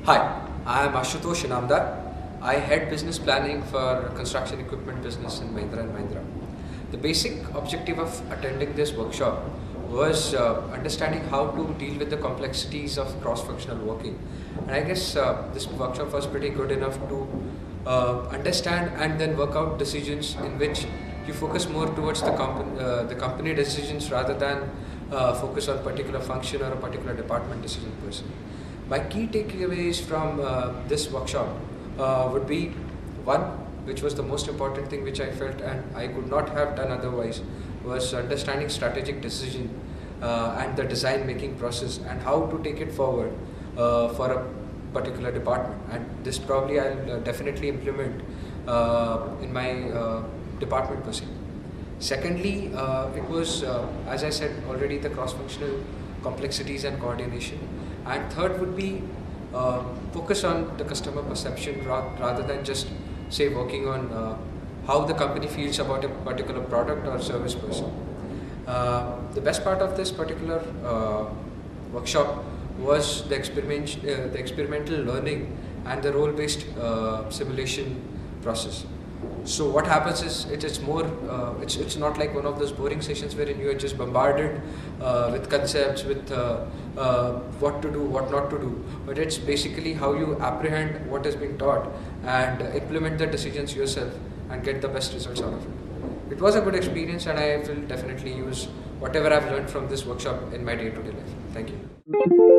Hi, I am Ashutosh Inamdar. I head business planning for construction equipment business in Mahindra & Mahindra. The basic objective of attending this workshop was understanding how to deal with the complexities of cross-functional working. And I guess this workshop was pretty good enough to understand and then work out decisions in which you focus more towards the company decisions rather than focus on particular function or a particular department decision per se. My key takeaways from this workshop would be one, which was the most important thing which I felt and I could not have done otherwise, was understanding strategic decision and the design making process and how to take it forward for a particular department. And this probably I'll definitely implement in my department per se. Secondly, it was, as I said already, the cross-functional complexities and coordination. And third would be focus on the customer perception rather than just say working on how the company feels about a particular product or service person. The best part of this particular workshop was the experimental learning and the role-based simulation process. So what happens is it's more it's not like one of those boring sessions wherein you are just bombarded with concepts, with what to do, what not to do, but it's basically how you apprehend what has been taught and implement the decisions yourself and get the best results out of it. It was a good experience and I will definitely use whatever I've learned from this workshop in my day-to-day life. Thank you.